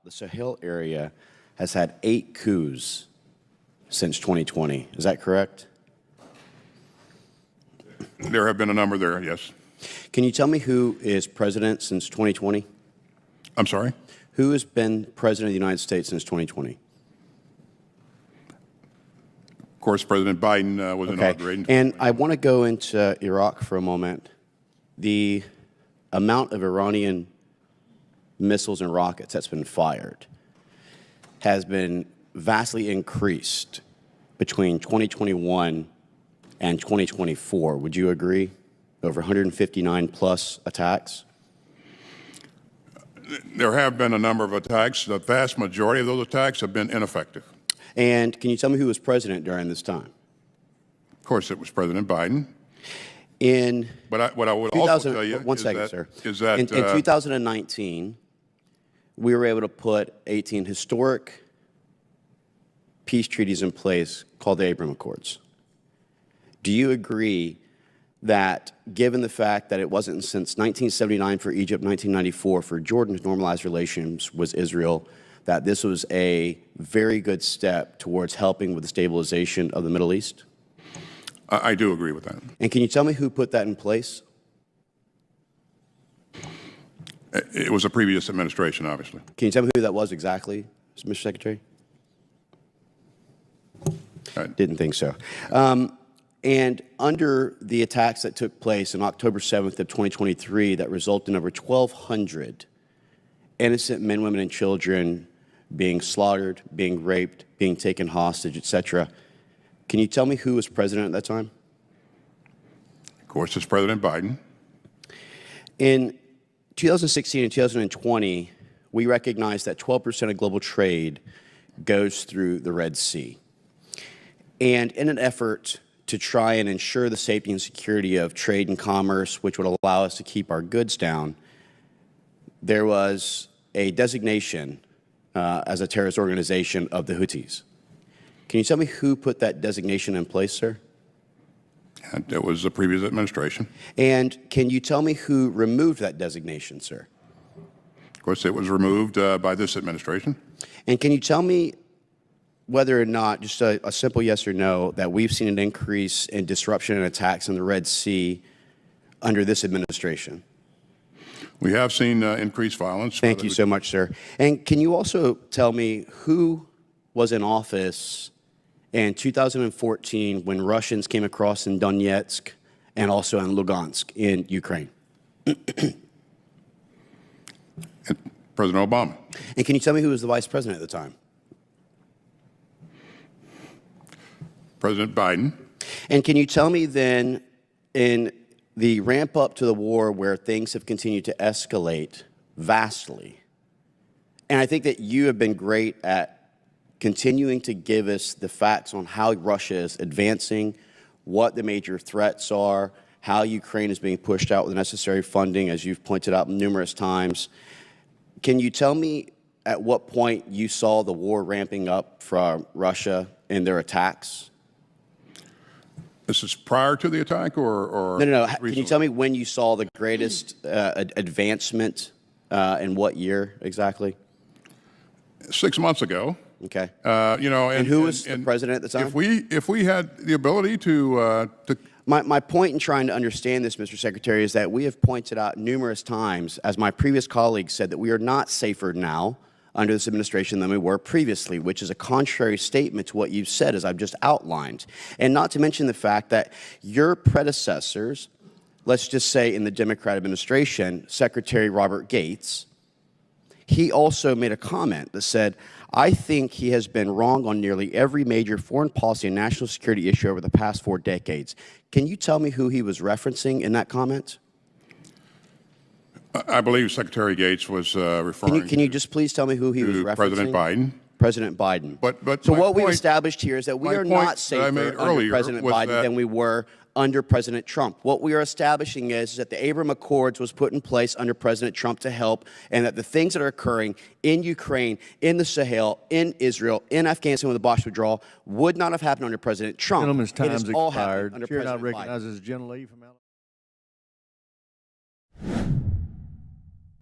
the Sahel area has had 8 coups since 2020. Is that correct? There have been a number there, yes. Can you tell me who is president since 2020? I'm sorry? Who has been president of the United States since 2020? Of course, President Biden was inaugurated. And I want to go into Iraq for a moment. The amount of Iranian missiles and rockets that's been fired has been vastly increased between 2021 and 2024. Would you agree? Over 159 plus attacks? There have been a number of attacks. The vast majority of those attacks have been ineffective. And can you tell me who was president during this time? Of course, it was President Biden. What I would 2000, also tell you one is second, that, sir. Is that in 2019, we were able to put 18 historic peace treaties in place called the Abraham Accords. Do you agree that, given the fact that it wasn't since 1979 for Egypt, 1994 for Jordan to normalize relations with Israel, that this was a very good step towards helping with the stabilization of the Middle East? I do agree with that. And can you tell me who put that in place? It was a previous administration, obviously. Can you tell me who that was exactly, Mr. Secretary? Didn't think so. And under the attacks that took place on October 7th of 2023 that resulted in over 1,200 innocent men, women, and children being slaughtered, being raped, being taken hostage, etc., can you tell me who was president at that time? Of course, it's President Biden. In 2016 and 2020, we recognized that 12% of global trade goes through the Red Sea. And in an effort to try and ensure the safety and security of trade and commerce, which would allow us to keep our goods down, there was a designation as a terrorist organization of the Houthis. Can you tell me who put that designation in place, sir? And it was the previous administration. And can you tell me who removed that designation, sir? Of course, it was removed by this administration. And can you tell me whether or not, just a simple yes or no, that we've seen an increase in disruption and attacks in the Red Sea under this administration? We have seen increased violence. Thank you so much, sir. And can you also tell me who was in office in 2014 when Russians came across in Donetsk and also in Lugansk in Ukraine? President Obama. And can you tell me who was the vice president at the time? President Biden. And can you tell me then, in the ramp up to the war where things have continued to escalate vastly, and I think that you have been great at continuing to give us the facts on how Russia is advancing, what the major threats are, how Ukraine is being pushed out with the necessary funding, as you've pointed out numerous times. Can you tell me at what point you saw the war ramping up from Russia in their attacks? This is prior to the attack or No. recently? Can you tell me when you saw the greatest advancement in what year exactly? 6 months ago. Okay. And who was the president at the time? If we had the ability to My point in trying to understand this, Mr. Secretary, is that we have pointed out numerous times, as my previous colleague said, that we are not safer now under this administration than we were previously, which is a contrary statement to what you've said, as I've just outlined. And not to mention the fact that your predecessors, let's just say in the Democrat administration, Secretary Robert Gates, he also made a comment that said, I think he has been wrong on nearly every major foreign policy and national security issue over the past 4 decades. Can you tell me who he was referencing in that comment? I believe Secretary Gates was referring Can you just please tell me who he was referencing? President Biden. President Biden. But so what we've established here is that we are not safer under President Biden than we were under President Trump. What we are establishing is that the Abraham Accords was put in place under President Trump to help, and that the things that are occurring in Ukraine, in the Sahel, in Israel, in Afghanistan with the Bosch withdrawal would not have happened under President Trump. Gentleman's time's it is all expired. happening under Chair now President Biden. recognizes General Lee from Alabama.